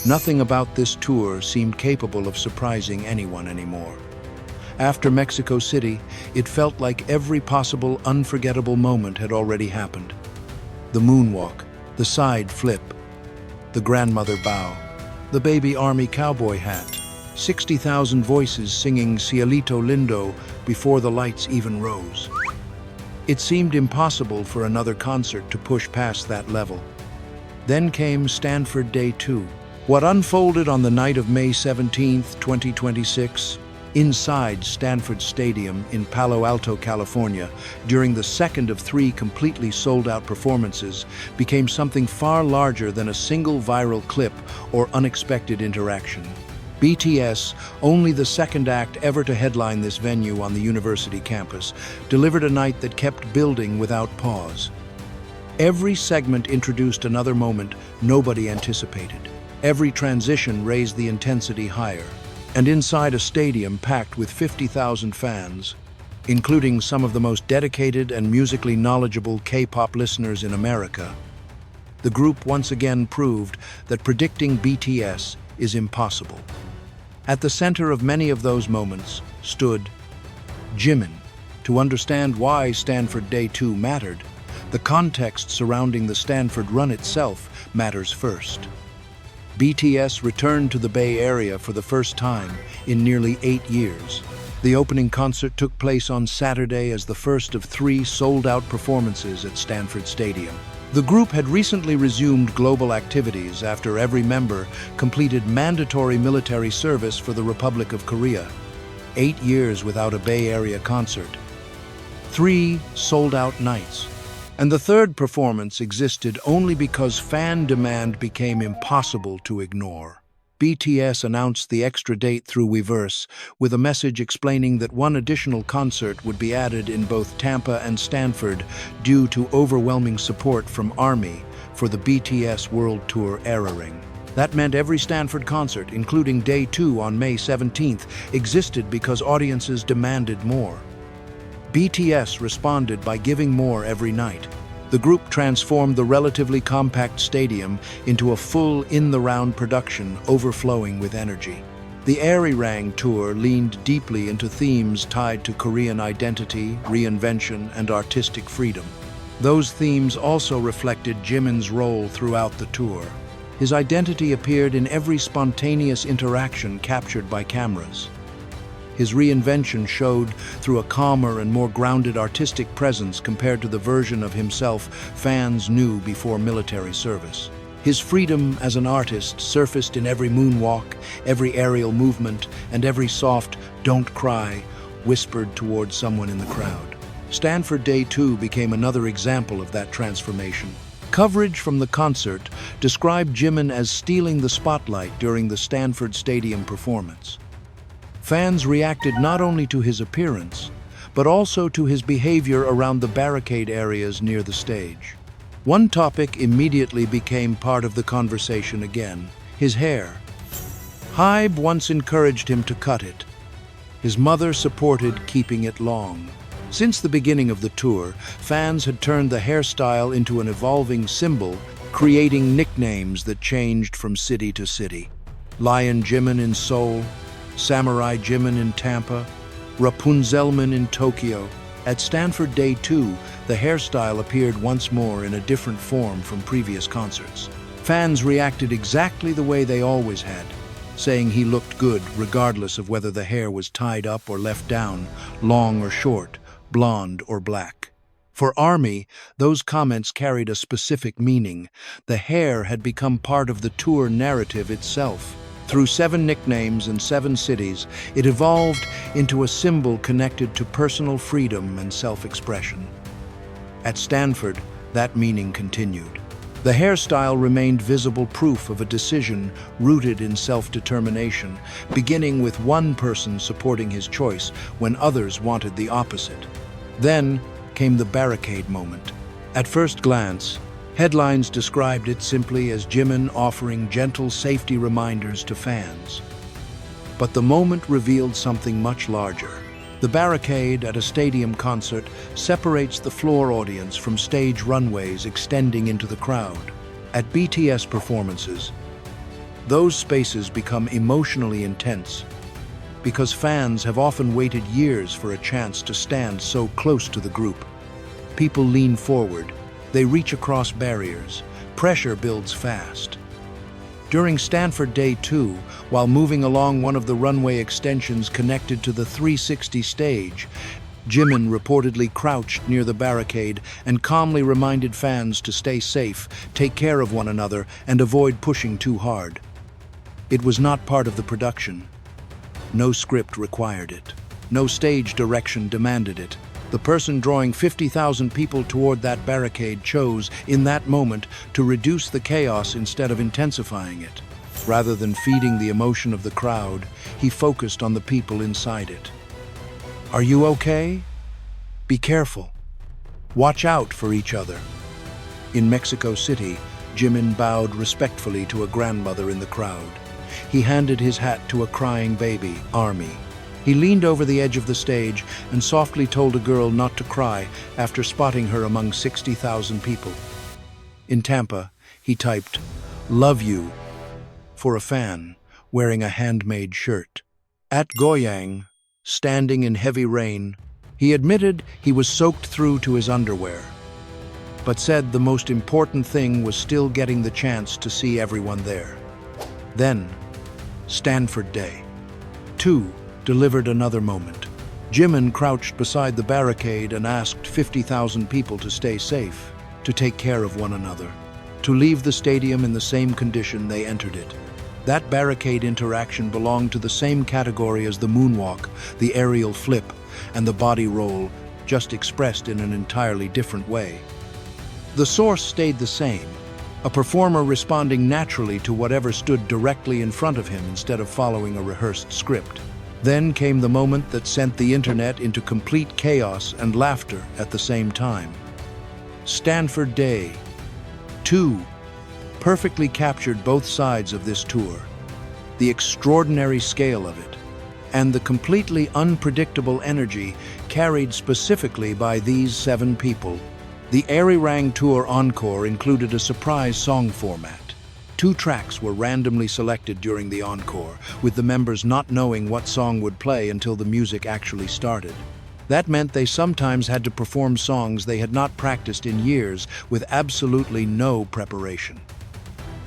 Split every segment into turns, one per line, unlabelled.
Nothing about this tour seemed capable of surprising anyone anymore. After Mexico City, it felt like every possible unforgettable moment had already happened. The moonwalk, the side flip, the grandmother bow, the baby army cowboy hat, 60,000 voices singing Cielito Lindo before the lights even rose. It seemed impossible for another concert to push past that level. Then came Stanford Day 2. What unfolded on the night of May 17, 2026, inside Stanford Stadium in Palo Alto, California, during the second of 3 completely sold-out performances, became something far larger than a single viral clip or unexpected interaction. BTS, only the second act ever to headline this venue on the university campus, delivered a night that kept building without pause. Every segment introduced another moment nobody anticipated. Every transition raised the intensity higher. And inside a stadium packed with 50,000 fans, including some of the most dedicated and musically knowledgeable K-pop listeners in America, the group once again proved that predicting BTS is impossible. At the center of many of those moments stood Jimin. To understand why Stanford Day 2 mattered, the context surrounding the Stanford run itself matters first. BTS returned to the Bay Area for the first time in nearly 8 years. The opening concert took place on Saturday as the first of 3 sold-out performances at Stanford Stadium. The group had recently resumed global activities after every member completed mandatory military service for the Republic of Korea. 8 years without a Bay Area concert. 3 sold-out nights. And the third performance existed only because fan demand became impossible to ignore. BTS announced the extra date through Weverse, with a message explaining that one additional concert would be added in both Tampa and Stanford due to overwhelming support from ARMY for the BTS World Tour airing. That meant every Stanford concert, including Day 2 on May 17th, existed because audiences demanded more. BTS responded by giving more every night. The group transformed the relatively compact stadium into a full in-the-round production overflowing with energy. The Arirang tour leaned deeply into themes tied to Korean identity, reinvention, and artistic freedom. Those themes also reflected Jimin's role throughout the tour. His identity appeared in every spontaneous interaction captured by cameras. His reinvention showed through a calmer and more grounded artistic presence compared to the version of himself fans knew before military service. His freedom as an artist surfaced in every moonwalk, every aerial movement, and every soft "don't cry" whispered towards someone in the crowd. Stanford Day 2 became another example of that transformation. Coverage from the concert described Jimin as stealing the spotlight during the Stanford Stadium performance. Fans reacted not only to his appearance, but also to his behavior around the barricade areas near the stage. One topic immediately became part of the conversation again: his hair. Hybe once encouraged him to cut it. His mother supported keeping it long. Since the beginning of the tour, fans had turned the hairstyle into an evolving symbol, creating nicknames that changed from city to city. Lion Jimin in Seoul, Samurai Jimin in Tampa, Rapunzelman in Tokyo. At Stanford Day 2, the hairstyle appeared once more in a different form from previous concerts. Fans reacted exactly the way they always had, saying he looked good regardless of whether the hair was tied up or left down, long or short, blonde or black. For ARMY, those comments carried a specific meaning. The hair had become part of the tour narrative itself. Through 7 nicknames and 7 cities, it evolved into a symbol connected to personal freedom and self-expression. At Stanford, that meaning continued. The hairstyle remained visible proof of a decision rooted in self-determination, beginning with one person supporting his choice when others wanted the opposite. Then came the barricade moment. At first glance, headlines described it simply as Jimin offering gentle safety reminders to fans. But the moment revealed something much larger. The barricade at a stadium concert separates the floor audience from stage runways extending into the crowd. At BTS performances, Those spaces become emotionally intense because fans have often waited years for a chance to stand so close to the group. People lean forward, they reach across barriers, pressure builds fast. During Stanford Day 2, while moving along one of the runway extensions connected to the 360 stage, Jimin reportedly crouched near the barricade and calmly reminded fans to stay safe, take care of one another, and avoid pushing too hard. It was not part of the production. No script required it. No stage direction demanded it. The person drawing 50,000 people toward that barricade chose, in that moment, to reduce the chaos instead of intensifying it. Rather than feeding the emotion of the crowd, he focused on the people inside it. Are you okay? Be careful. Watch out for each other. In Mexico City, Jimin bowed respectfully to a grandmother in the crowd. He handed his hat to a crying baby, Army. He leaned over the edge of the stage and softly told a girl not to cry after spotting her among 60,000 people. In Tampa, he typed, "Love you," for a fan wearing a handmade shirt. At Goyang, standing in heavy rain, he admitted he was soaked through to his underwear, but said the most important thing was still getting the chance to see everyone there. Then, Stanford Day 2 delivered another moment. Jimin crouched beside the barricade and asked 50,000 people to stay safe, to take care of one another, to leave the stadium in the same condition they entered it. That barricade interaction belonged to the same category as the moonwalk, the aerial flip, and the body roll, just expressed in an entirely different way. The source stayed the same, a performer responding naturally to whatever stood directly in front of him instead of following a rehearsed script. Then came the moment that sent the internet into complete chaos and laughter at the same time. Stanford Day 2 perfectly captured both sides of this tour, the extraordinary scale of it, and the completely unpredictable energy carried specifically by these 7 people. The Arirang Tour Encore included a surprise song format. 2 tracks were randomly selected during the encore, with the members not knowing what song would play until the music actually started. That meant they sometimes had to perform songs they had not practiced in years with absolutely no preparation.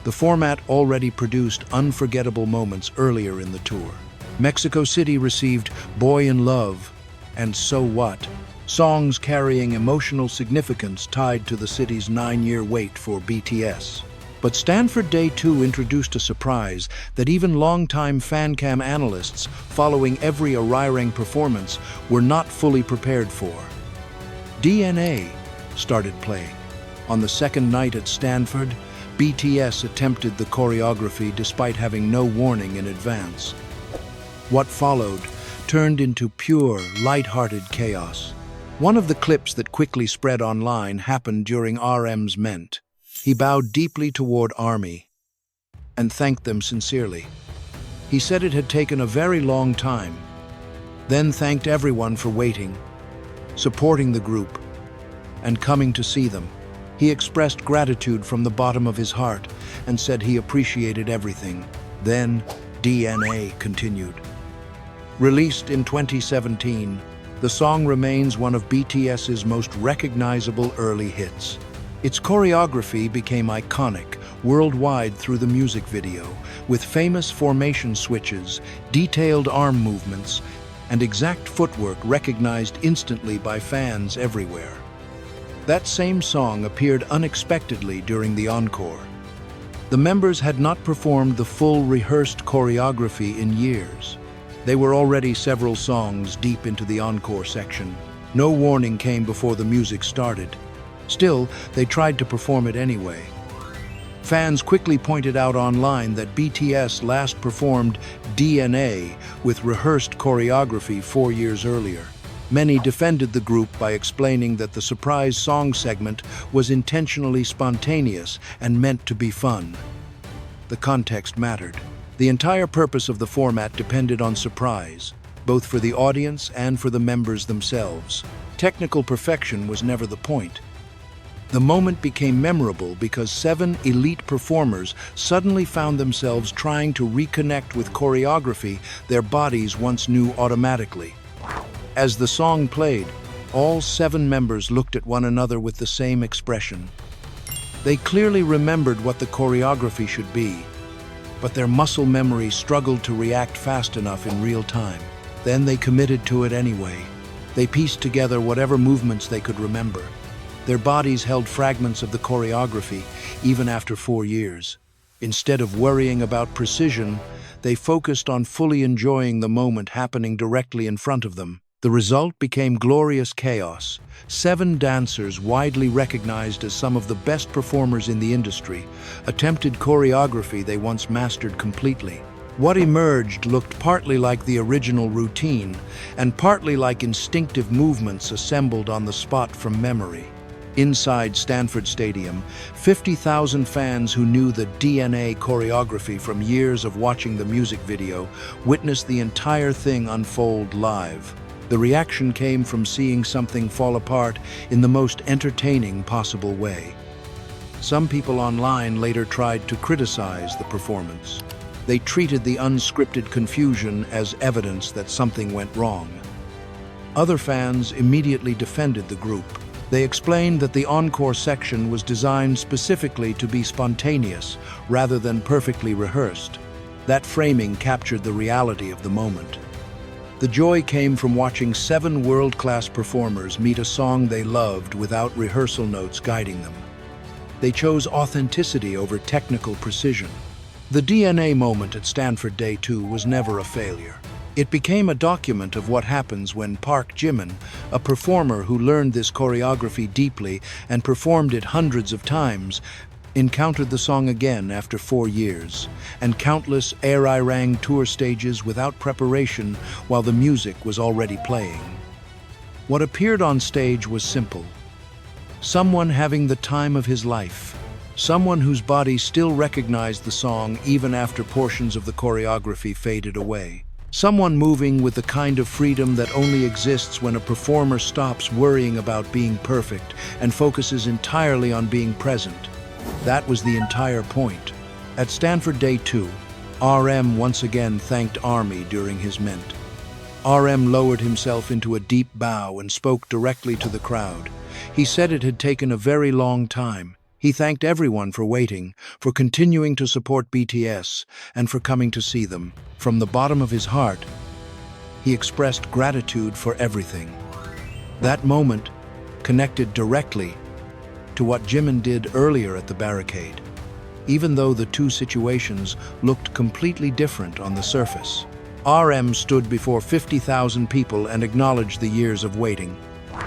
The format already produced unforgettable moments earlier in the tour. Mexico City received Boy in Love and So What, songs carrying emotional significance tied to the city's 9-year wait for BTS. But Stanford Day 2 introduced a surprise that even longtime fancam analysts following every Arirang performance were not fully prepared for. DNA started playing. On the second night at Stanford, BTS attempted the choreography despite having no warning in advance. What followed turned into pure, light-hearted chaos. One of the clips that quickly spread online happened during RM's Ment. He bowed deeply toward Army and thanked them sincerely. He said it had taken a very long time, then thanked everyone for waiting, supporting the group, and coming to see them. He expressed gratitude from the bottom of his heart and said he appreciated everything. Then DNA continued. Released in 2017, the song remains one of BTS's most recognizable early hits. Its choreography became iconic worldwide through the music video, with famous formation switches, detailed arm movements, and exact footwork recognized instantly by fans everywhere. That same song appeared unexpectedly during the encore. The members had not performed the full rehearsed choreography in years. They were already several songs deep into the encore section. No warning came before the music started. Still, they tried to perform it anyway. Fans quickly pointed out online that BTS last performed DNA with rehearsed choreography 4 years earlier. Many defended the group by explaining that the surprise song segment was intentionally spontaneous and meant to be fun. The context mattered. The entire purpose of the format depended on surprise, both for the audience and for the members themselves. Technical perfection was never the point. The moment became memorable because 7 elite performers suddenly found themselves trying to reconnect with choreography their bodies once knew automatically. As the song played, all 7 members looked at one another with the same expression. They clearly remembered what the choreography should be, but their muscle memory struggled to react fast enough in real time. Then they committed to it anyway. They pieced together whatever movements they could remember. Their bodies held fragments of the choreography even after 4 years. Instead of worrying about precision, they focused on fully enjoying the moment happening directly in front of them. The result became glorious chaos. 7 dancers, widely recognized as some of the best performers in the industry, attempted choreography they once mastered completely. What emerged looked partly like the original routine and partly like instinctive movements assembled on the spot from memory. Inside Stanford Stadium, 50,000 fans who knew the DNA choreography from years of watching the music video witnessed the entire thing unfold live. The reaction came from seeing something fall apart in the most entertaining possible way. Some people online later tried to criticize the performance. They treated the unscripted confusion as evidence that something went wrong. Other fans immediately defended the group. They explained that the encore section was designed specifically to be spontaneous rather than perfectly rehearsed. That framing captured the reality of the moment. The joy came from watching 7 world-class performers meet a song they loved without rehearsal notes guiding them. They chose authenticity over technical precision. The DNA moment at Stanford Day 2 was never a failure. It became a document of what happens when Jimin, a performer who learned this choreography deeply and performed it hundreds of times, encountered the song again after 4 years, and countless Arirang tour stages without preparation while the music was already playing. What appeared on stage was simple. Someone having the time of his life. Someone whose body still recognized the song even after portions of the choreography faded away. Someone moving with the kind of freedom that only exists when a performer stops worrying about being perfect and focuses entirely on being present. That was the entire point. At Stanford Day 2, RM once again thanked Army during his ment. RM lowered himself into a deep bow and spoke directly to the crowd. He said it had taken a very long time. He thanked everyone for waiting, for continuing to support BTS, and for coming to see them. From the bottom of his heart, he expressed gratitude for everything. That moment connected directly to what Jimin did earlier at the barricade, even though the two situations looked completely different on the surface. RM stood before 50,000 people and acknowledged the years of waiting.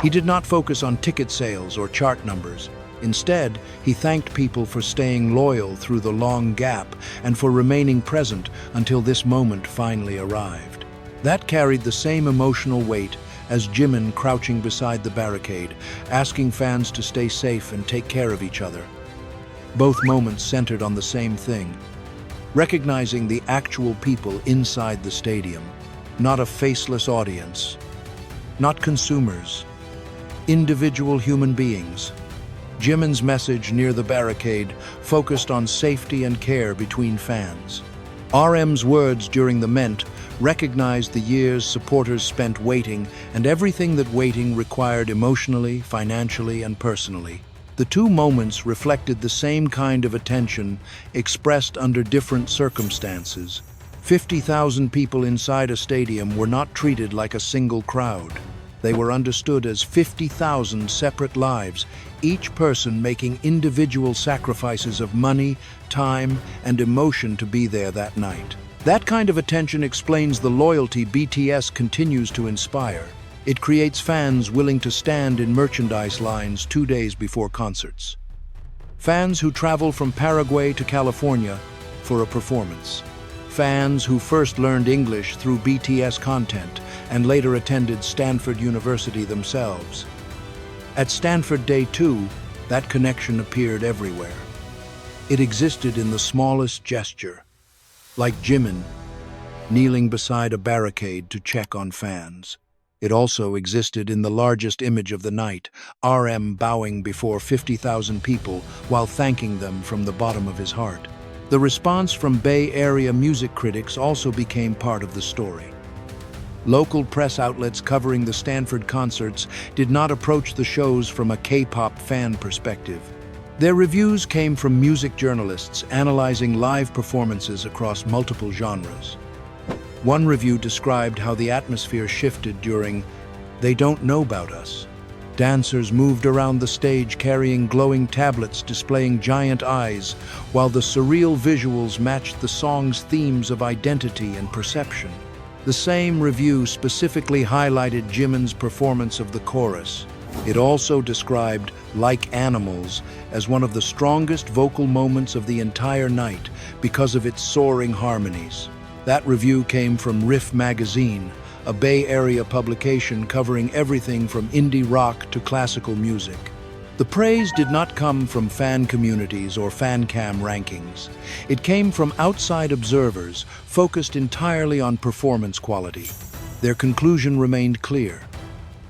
He did not focus on ticket sales or chart numbers. Instead, he thanked people for staying loyal through the long gap and for remaining present until this moment finally arrived. That carried the same emotional weight as Jimin crouching beside the barricade, asking fans to stay safe and take care of each other. Both moments centered on the same thing, recognizing the actual people inside the stadium, not a faceless audience, not consumers, individual human beings. Jimin's message near the barricade focused on safety and care between fans. RM's words during the ment recognized the years supporters spent waiting and everything that waiting required emotionally, financially, and personally. The two moments reflected the same kind of attention expressed under different circumstances. 50,000 people inside a stadium were not treated like a single crowd. They were understood as 50,000 separate lives, each person making individual sacrifices of money, time, and emotion to be there that night. That kind of attention explains the loyalty BTS continues to inspire. It creates fans willing to stand in merchandise lines 2 days before concerts. Fans who travel from Paraguay to California for a performance. Fans who first learned English through BTS content and later attended Stanford University themselves. At Stanford Day 2, that connection appeared everywhere. It existed in the smallest gesture, like Jimin kneeling beside a barricade to check on fans. It also existed in the largest image of the night, RM bowing before 50,000 people while thanking them from the bottom of his heart. The response from Bay Area music critics also became part of the story. Local press outlets covering the Stanford concerts did not approach the shows from a K-pop fan perspective. Their reviews came from music journalists analyzing live performances across multiple genres. One review described how the atmosphere shifted during "They Don't Know About Us." Dancers moved around the stage carrying glowing tablets displaying giant eyes, while the surreal visuals matched the song's themes of identity and perception. The same review specifically highlighted Jimin's performance of the chorus. It also described "Like Animals" as one of the strongest vocal moments of the entire night because of its soaring harmonies. That review came from Riff Magazine, a Bay Area publication covering everything from indie rock to classical music. The praise did not come from fan communities or fan cam rankings. It came from outside observers focused entirely on performance quality. Their conclusion remained clear.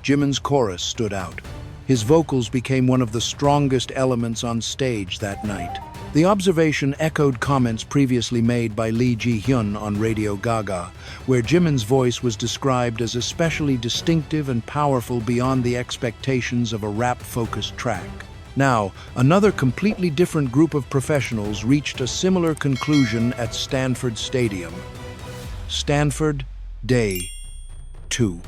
Jimin's chorus stood out. His vocals became one of the strongest elements on stage that night. The observation echoed comments previously made by Lee Ji-hyun on Radio Gaga, where Jimin's voice was described as especially distinctive and powerful beyond the expectations of a rap-focused track. Now, another completely different group of professionals reached a similar conclusion at Stanford Stadium. Stanford, Day 2.